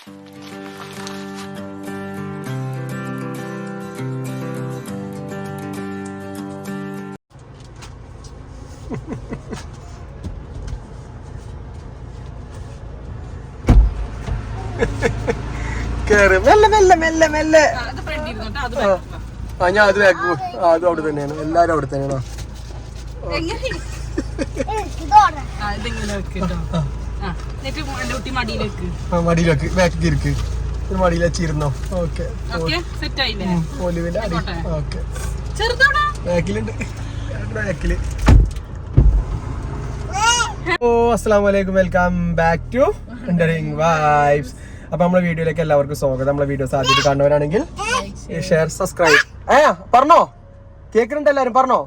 കേറ് മെല്ലെ മെല്ലെ മെല്ലെ മെല്ലെ. ഞാൻ അത് ബാക്ക് അതും അവിടെ തന്നെയാണ്. എല്ലാരും അവിടെ തന്നെയാണോ? മടിയിലേക്ക് ബാക്കിൽ ഇരിക്ക്. ഒരു മടിയിൽ വെച്ചിരുന്നോ? ഓക്കെ ഓക്കെ ബാക്കിലുണ്ട് ബാക്കില്. ഓ അസ്സലാമു അലൈക്കും, welcome back to enduring vibes. അപ്പൊ നമ്മളെ വീഡിയോയിലേക്ക് എല്ലാവർക്കും സ്വാഗതം. നമ്മളെ വീഡിയോസ് ആദ്യമായിട്ട് കാണുന്നവരാണെങ്കിൽ ഷെയർ സബ്സ്ക്രൈബ് പറഞ്ഞോ, കേൾക്കുന്നുണ്ട് എല്ലാരും പറഞ്ഞോ.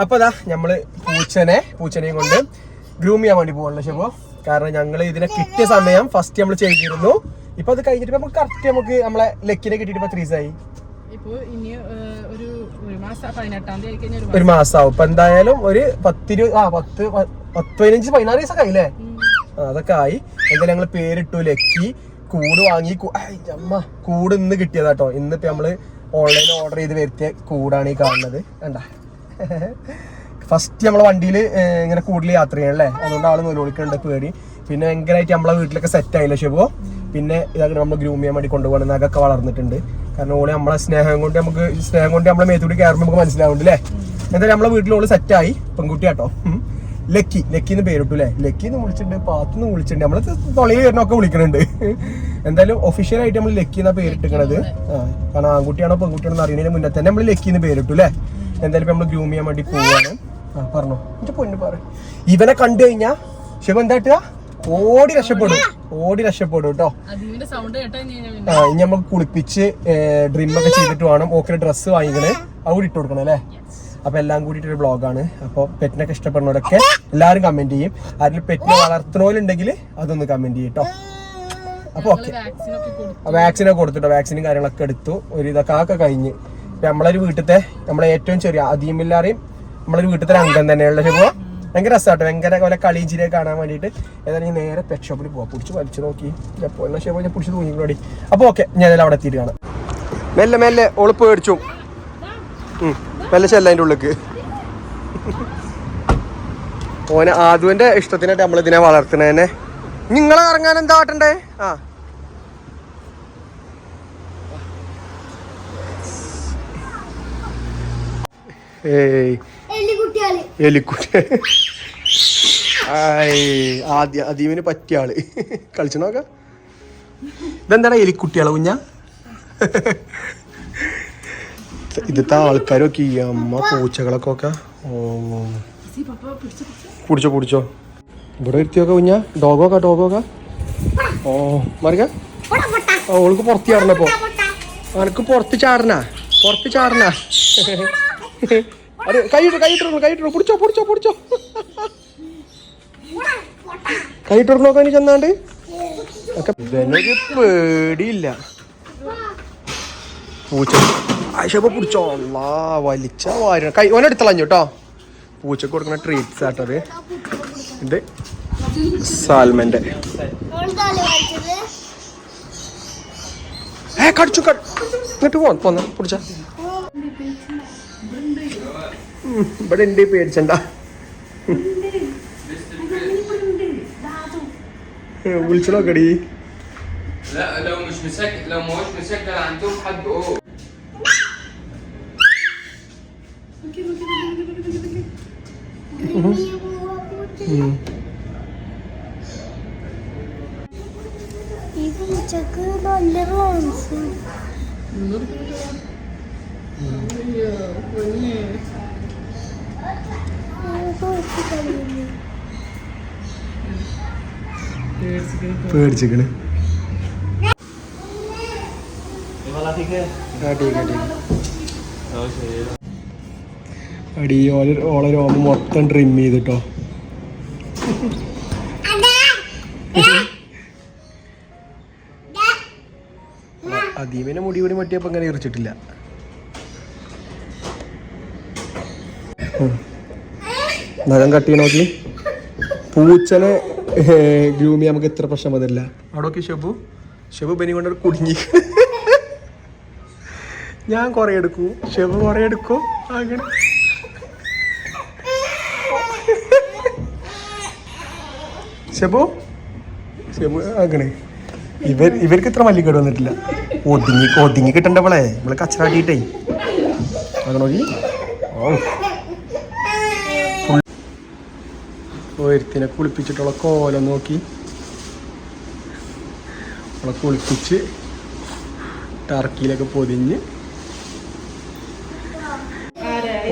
അപ്പൊ അതാ നമ്മള് പൂച്ചനെയും കൊണ്ട് ഗ്രൂം ചെയ്യാൻ വേണ്ടി പോകണല്ലോ ഷെബോ. കാരണം ഞങ്ങള് ഇതിനെ കിട്ടിയ സമയം ഫസ്റ്റ് നമ്മൾ ചെയ്തിരുന്നു. ഇപ്പൊ അത് കഴിഞ്ഞിട്ട് നമുക്ക് കറക്റ്റ് നമുക്ക് നമ്മളെ ലെക്കിനെ കിട്ടിയിട്ട് 3 ദിവസമായി. ഒരു മാസാവും. ഇപ്പൊ എന്തായാലും ഒരു 10-15-16 ദിവസമൊക്കെ ആയില്ലേ? അതൊക്കെ ആയി. എന്തായാലും ഞങ്ങള് പേരിട്ടു ലക്കി. കൂട് വാങ്ങി കൂട് ഇന്ന് കിട്ടിയതാട്ടോ. ഇന്നിപ്പോ നമ്മള് ഓൺലൈനിൽ ഓർഡർ ചെയ്ത് വരുത്തിയ കൂടാണ് ഈ കാണുന്നത്. കണ്ട ഫസ്റ്റ് നമ്മളെ വണ്ടിയിൽ ഇങ്ങനെ കൂടുതൽ യാത്ര ചെയ്യണല്ലേ, അതുകൊണ്ട് ആള് നിലവിളിക്കുന്നുണ്ട് പേടി. പിന്നെ ഭയങ്കരമായിട്ട് നമ്മളെ വീട്ടിലൊക്കെ സെറ്റ് ആയില്ല ഷെബോ. പിന്നെ ഇതൊക്കെ നമ്മൾ ഗ്രൂം ചെയ്യാൻ വേണ്ടി കൊണ്ടുപോകണം. നഖമൊക്കെ വളർന്നിട്ടുണ്ട്. കാരണം ഓള് നമ്മളെ സ്നേഹം കൊണ്ട് നമ്മളെ മേത്തൂടി കയറുമ്പോൾ നമുക്ക് മനസ്സിലാവുന്നുണ്ട് അല്ലേ. എന്തായാലും നമ്മളെ വീട്ടിൽ ഓള് സെറ്റായി. പെൺകുട്ടിയാട്ടോ. ലക്കിന്ന് പേരിട്ടു അല്ലേ. ലക്കിന്ന് വിളിച്ചിട്ടുണ്ട്, പാത്തുനിന്ന് വിളിച്ചിട്ടുണ്ട്, നമ്മള് തൊളയിൽ വരുന്നൊക്കെ വിളിക്കുന്നുണ്ട്. എന്തായാലും ഒഫീഷ്യലായിട്ട് നമ്മൾ ലക്കിന്നാ പേരിട്ടിരിക്കണത്. കാരണം ആൺകുട്ടിയാണോ പെൺകുട്ടിയാണോ അറിയുന്നതിന് മുന്നേ തന്നെ നമ്മൾ ലക്കിന്ന് പേരിട്ടു അല്ലേ. എന്തായാലും നമ്മൾ ഗ്രൂം ചെയ്യാൻ വേണ്ടി പോവാണ്. പറഞ്ഞോ എന്റെ പൊന്നു പറ. ഇവനെ കണ്ടു കഴിഞ്ഞാ ശിവ എന്താ ഓടി രക്ഷപ്പെടും കേട്ടോ. ഇനി നമുക്ക് കുളിപ്പിച്ച് ഡ്രിമ്മൊക്കെ ചെയ്തിട്ട് വേണം. ഓക്കെ ഡ്രസ്സ് വാങ്ങിക്കണേ, അവിടെ ഇട്ട് കൊടുക്കണം അല്ലേ. അപ്പൊ എല്ലാം കൂടിയിട്ടൊരു വ്ളോഗാണ്. അപ്പൊ പെറ്റിനൊക്കെ ഇഷ്ടപ്പെടുന്നവരൊക്കെ എല്ലാവരും കമന്റ് ചെയ്യും. ആരെങ്കിലും പെറ്റിനെ വളർത്തുന്നവരുണ്ടെങ്കിൽ അതൊന്ന് കമന്റ് ചെയ്യും കേട്ടോ. അപ്പൊ ഓക്കെ, വാക്സിനൊക്കെ കൊടുത്തിട്ടോ. വാക്സിനും കാര്യങ്ങളൊക്കെ എടുത്തു. ഒരു ഇതൊക്കെ കഴിഞ്ഞ് നമ്മളൊരു വീട്ടിലത്തെ നമ്മളെ ഏറ്റവും ചെറിയ അദീമില്ലാരെയും നമ്മളൊരു വീട്ടിലത്തെ അംഗം തന്നെയുള്ള ഷെബോ. ഭയങ്കര രസമാട്ടോ. ഭയങ്കര പോലെ കളിച്ചിരെ കാണാൻ വേണ്ടിയിട്ട്. ഏതായാലും നേരെ പെറ്റ് ഷോപ്പിൽ പോവാം. പിടിച്ച് വലിച്ചു നോക്കി ഷെബോ ഞാൻ പിടിച്ച് തൂങ്ങിക്കൂടി. അപ്പൊ ഓക്കെ, ഞാൻ ഏതായാലും അവിടെ എത്തിയിട്ട് കാണാം. മെല്ലെ മെല്ലെ ഓള് പേടിച്ചു. മെല്ലെ ചെല്ലതിൻ്റെ ഉള്ളിലേക്ക്. ഓന് ആദുവിന്റെ ഇഷ്ടത്തിനായിട്ട് നമ്മളിതിനെ വളർത്തുന്നതന്നെ. നിങ്ങളെ ഇറങ്ങാൻ എന്താ കാട്ടണ്ടേ? എലിക്കുട്ടി അദീമിന് പറ്റിയ ആള്. കളിച്ചു നോക്കാം. ഇതെന്താണ് എലിക്കുട്ടിയാളെ കുഞ്ഞ? ഇതത്തെ ആൾക്കാരൊക്കെ അമ്മ പൂച്ചകളൊക്കെ പിടിച്ചോ. ഇവിടെ ഇരുത്തിയൊക്കെ കുഞ്ഞ. ഡോഗോക്ക ഓ മറിക. ഓൾക്ക് പുറത്ത് ചാടണപ്പോ. അനക്ക് പുറത്ത് ചാടണ അതെ. കൈയിട്ടോ പിടിച്ചോ കൈയിട്ടോ നോക്കാൻ ചെന്നാണ്ട് ഒക്കെ. ഇവനൊരു പേടിയില്ല. പൂച്ച ആയിഷപ്പ പിടിച്ചോ. വലിച്ച വാര കൈ ഓനെടുത്തളഞ്ഞു കേട്ടോ. പൂച്ചക്ക് കൊടുക്കുന്ന ട്രീറ്റ്സ് ആട്ടത്. ഇത് സാൽമന്റെ കടിച്ചു എന്നിട്ട് പോന്ന പിടിച്ച. ഇവിടെ ഉണ്ട്, പേടിച്ചണ്ട. വിളിച്ചോക്കടി. പേടിച്ചിക്കണ്. അടി ഓളെ രോമം മൊത്തം ട്രിം ചെയ്തിട്ടോ. അദീമിനെ മുടി കൂടി മട്ടിയപ്പോ അങ്ങനെ ഇറിച്ചിട്ടില്ല. നഖം കട്ടി നോക്കി. പൂച്ചനെ ഗ്രൂമി നമുക്ക് ഇത്ര പ്രശ്നം വന്നില്ല. അവിടെ നോക്കി ഷെബു ബനി കൊണ്ട് കുടുങ്ങി. ഞാൻ കുറെ എടുക്കൂ, ഷെബു കുറെ എടുക്കും. അങ്ങനെ ഷെബു അങ്ങനെ ഇവർക്ക് ഇത്ര മല്ലിക്കേട് വന്നിട്ടില്ല. ഒതുങ്ങി കിട്ടണ്ടപ്പോളേ നമ്മള് കച്ചറാട്ടിട്ടേ അങ്ങനെ നോക്കി. ഒരുത്തിനെ കുളിപ്പിച്ചിട്ടുള്ള കോലം നോക്കി അവളെ കുളിപ്പിച്ച് ടർക്കിയിലൊക്കെ പൊതിഞ്ഞ്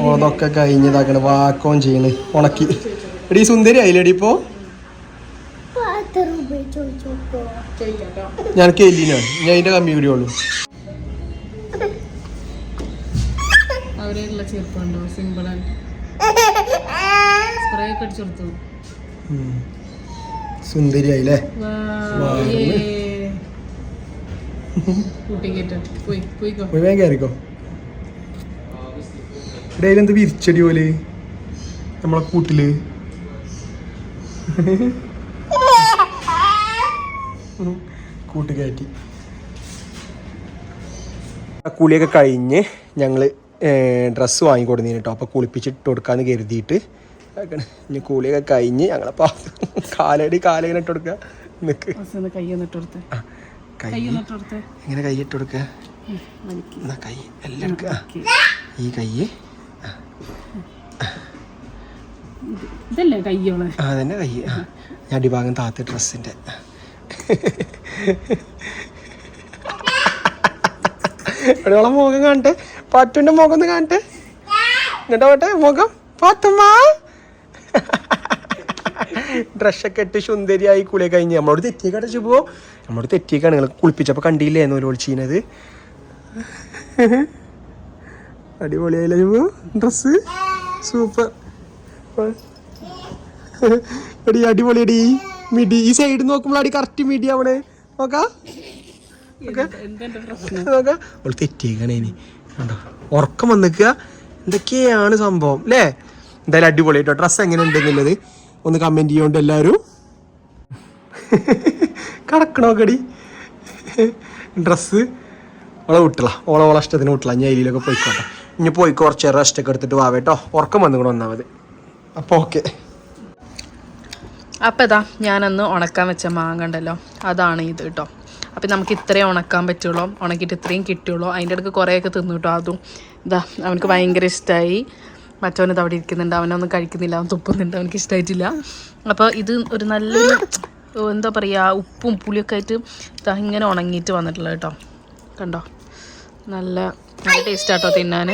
ഓതൊക്കെ കഴിഞ്ഞതാക്കണ വാക്കോൻ ചെയ്യണ് ഉണക്കി. എടീ സുന്ദരി ആയില്ലേടി ഇപ്പോ? ഞാൻ കെല്ലിനാണ്, ഞാൻ അതിന്റെ കമ്മി കൂടിയുള്ളൂ. സുന്ദരിയായില്ലേ? കയറിക്കോ. ഇടയിലെന്ത് വിരിച്ചടി പോലെ നമ്മളെ കൂട്ടില്. കൂട്ട് കയറ്റി. കുളിയൊക്കെ കഴിഞ്ഞ് ഞങ്ങൾ ഡ്രസ്സ് വാങ്ങിക്കൊടുന്നീന് കേട്ടോ. അപ്പോൾ കുളിപ്പിച്ചിട്ട് കൊടുക്കാന്ന് കരുതിയിട്ട് ഇനി കുളിയൊക്കെ കഴിഞ്ഞ് ഞങ്ങളെ കാലിങ്ങനെ ഇട്ട് കൊടുക്കുക. നിക്ക് ഇങ്ങനെ കൈ ഇട്ട് കൊടുക്കുക. കൈ എല്ലാം എടുക്കുക. ഈ കൈ അതന്നെ കൈ. ഞാൻ അടിഭാഗം താത്ത ഡ്രസ്സിന്റെ എവിടെയോളം മുഖം കാണട്ടെ. പാത്തുന്റെ മുഖം ഒന്ന് കാണട്ടെ. എന്നിട്ടോട്ടെ മുഖം പാത്തുമ്മ. ഡ്രസ്സൊക്കെ ഇട്ട് സുന്ദരിയായി കുളി കഴിഞ്ഞ് നമ്മളോട് തെറ്റിയേക്കാട്ടെ ചുപ്പോ. നമ്മളോട് തെറ്റിയേക്കാണ്. നിങ്ങൾ കുളിപ്പിച്ചപ്പോൾ കണ്ടില്ലേ എന്നോല് ഒളിച്ചീനത്. അടിപൊളിയായില്ല ചുപ്പോ ഡ്രസ്സ്? സൂപ്പർ എടി, അടിപൊളിയടി. മിഡി ഈ സൈഡ് നോക്കുമ്പോൾ അടി കറക്റ്റ് മിഡി ആവണേ. നോക്കാ അവള് തെറ്റിയേക്കാണ്. ഇനി കണ്ടോ ഉറക്കം വന്നിക്കുക. എന്തൊക്കെയാണ് സംഭവം അല്ലേ? എന്തായാലും അടിപൊളി കേട്ടോ. ഡ്രസ്സ് എങ്ങനെ ഉണ്ടെന്നുള്ളത് ഒന്ന് കമൻറ്റ് ചെയ്യുന്നുണ്ട് എല്ലാവരും. കടക്കണോക്കടി ഡ്രസ്സ് ഓളെ വിട്ടില്ല. ഓളെ ഇഷ്ടത്തിന് വിട്ടില്ല. ഞാൻ ഏരിയയിലൊക്കെ പോയിക്കോട്ടെ. ഇനി പോയി കുറച്ച് റെസ്റ്റ് ഒക്കെ എടുത്തിട്ട് വാവേട്ടോ. ഉറക്കം വന്നു കൂടെ വന്നാൽ മതി. അപ്പോൾ ഓക്കെ. അപ്പം ഇതാ ഞാനന്ന് ഉണക്കാൻ വെച്ച മാങ്ങ ഉണ്ടല്ലോ, അതാണ് ഇത് കേട്ടോ. അപ്പം നമുക്ക് ഇത്രയും ഉണക്കാൻ പറ്റുള്ളൂ. ഉണക്കിയിട്ട് ഇത്രയും കിട്ടുള്ളൂ. അതിൻ്റെ ഇടയ്ക്ക് കുറേയൊക്കെ തിന്നു കേട്ടോ. അതും ഇതാ അവനക്ക് ഭയങ്കര ഇഷ്ടമായി. മറ്റവനത് അവിടെ ഇരിക്കുന്നുണ്ട്, അവനൊന്നും കഴിക്കുന്നില്ല, അവൻ തുപ്പുന്നുണ്ട്, അവനക്ക് ഇഷ്ടമായിട്ടില്ല. അപ്പോൾ ഇത് ഒരു നല്ലൊരു എന്താ പറയുക, ഉപ്പും പുളിയൊക്കെ ആയിട്ട് ഇതാ ഇങ്ങനെ ഉണങ്ങിയിട്ട് വന്നിട്ടുള്ള കേട്ടോ. കണ്ടോ നല്ല ടേസ്റ്റ് ആട്ടോ തിന്നാൻ.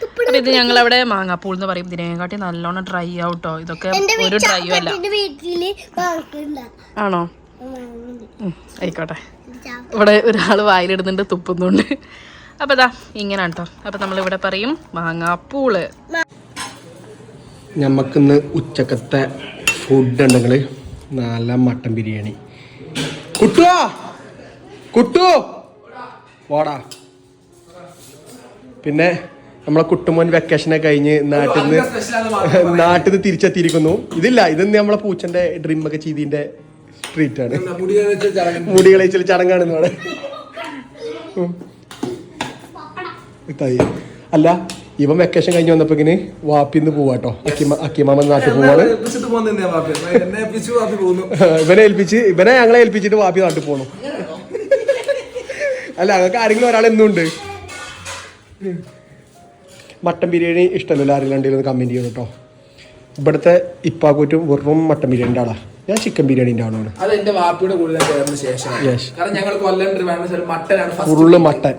അപ്പം ഇത് ഞങ്ങളവിടെ മാങ്ങാപ്പൂൾ എന്ന് പറയും. ഇതിനെക്കാട്ടി നല്ലോണം ഡ്രൈ ആവട്ടോ. ഇതൊക്കെ ഒരു ഡ്രൈയും അല്ല. ആണോ? ആയിക്കോട്ടെ. ഇവിടെ ഒരാൾ വായിലിടുന്നുണ്ട്, തുപ്പുന്നുണ്ട്. അപ്പം ഇതാ ഇങ്ങനെയാണ് കേട്ടോ. അപ്പം നമ്മളിവിടെ പറയും മാങ്ങാപ്പൂള്. നമുക്കിന്ന് ഉച്ചക്കത്തെ ഫുഡ് ഉണ്ടെങ്കിൽ നല്ല മട്ടൻ ബിരിയാണി. കുട്ടു വാടാ. പിന്നെ നമ്മളെ കുട്ടുമോൻ വെക്കേഷനെ കഴിഞ്ഞ് നാട്ടിൽ നിന്ന് തിരിച്ചെത്തിയിരിക്കുന്നു. ഇതില്ല, ഇതൊന്ന് നമ്മളെ പൂച്ചന്റെ ഡ്രീം ഒക്കെ ചെയ്തിന്റെ ട്രീറ്റ് ആണ്. മുടി കളയിച്ചിൽ ചടങ്ങാണെന്ന് അവിടെ. അല്ല, ഇവൻ വെക്കേഷൻ കഴിഞ്ഞ് വന്നപ്പോ ഇങ്ങനെ വാപ്പിന്ന് പോവാട്ടോ. അക്കിമാമൻ നാട്ടിൽ പോവാണ്. ഇവനെ ഞങ്ങളെ ഏൽപ്പിച്ചിട്ട് വാപ്പി നാട്ടിൽ പോണു. അല്ല, ഞങ്ങൾക്ക് ആരെങ്കിലും ഒരാൾ എന്നും ഉണ്ട്. മട്ടൻ ബിരിയാണി ഇഷ്ടമല്ലോ ആരെങ്കിലും കമന്റ് ചെയ്യണം കേട്ടോ. ഇവിടുത്തെ ഇപ്പാക്കൂറ്റും വെറും മട്ടൻ ബിരിയാണിൻ്റെ ആളാ. ഞാൻ ചിക്കൻ ബിരിയാണിൻ്റെ ആളാണ്. Full mutton.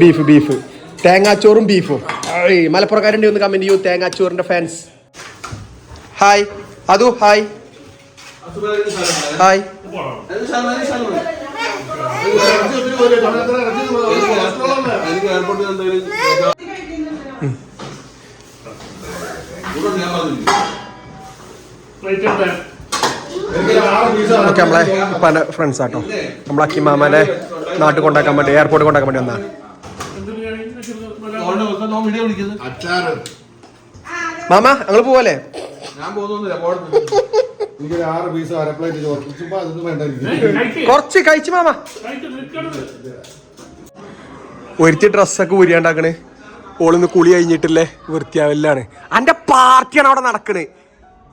ബീഫ് തേങ്ങാച്ചോറും ബീഫും. മലപ്പുറക്കാരൻ്റെ ഒന്ന് കമന്റ് ചെയ്യൂ, തേങ്ങാച്ചോറിന്റെ ഫാൻസ്. ഹായ് അതു. Hi hi. ഓക്കെ, നമ്മളെ പല ഫ്രണ്ട്സ് ആട്ടോ. നമ്മളെ അക്കിമാമനെ നാട്ടിൽ കൊണ്ടാക്കാൻ വേണ്ടി, എയർപോർട്ടിൽ കൊണ്ടാക്കാൻ വേണ്ടി വന്നാ. മാമ ഞങ്ങള് പോവല്ലേ? ഞാൻ പോകുന്നില്ല. എനിക്കൊരു 6 പീസ് അര പ്ലേറ്റ് ചോറ് ചുമ്മാ അതൊന്നും വേണ്ട. കൊറച്ച് കഴിച്ചു മാമ. ഒരുത്തി ഡ്രസ്സൊക്കെ ഊരിയാണ്ടാക്കണ്. ഓളിന്ന് കുളി കഴിഞ്ഞിട്ടില്ലേ വൃത്തിയാവല്ലാണ്. അന്റെ പാർട്ടിയാണ് അവിടെ നടക്കണേ.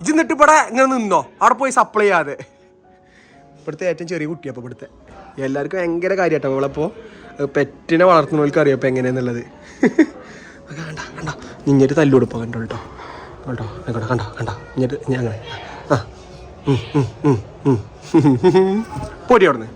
ഇജ്ജ് എന്നിട്ട് ഇവിടെ ഇങ്ങനെ നിന്നോ അവിടെ പോയി സപ്ലൈ ചെയ്യാതെ. ഇവിടുത്തെ ഏറ്റവും ചെറിയ കുട്ടിയപ്പോൾ ഇവിടുത്തെ എല്ലാവർക്കും ഭയങ്കര കാര്യമായിട്ടോ. അവളപ്പോൾ പെറ്റിനെ വളർത്തുന്നവർക്ക് അറിയാം ഇപ്പം എങ്ങനെയാന്നുള്ളത്. കണ്ട കണ്ട ഇഞ്ഞിട്ട് തല്ലുകൊടുപ്പോ കണ്ടോ കേട്ടോ കേട്ടോ ആയിക്കോട്ടെ. കണ്ടോ കണ്ടോ ഇഞ്ഞിട്ട് ഞാൻ അങ്ങനെ ആ പോരി അവിടുന്ന്.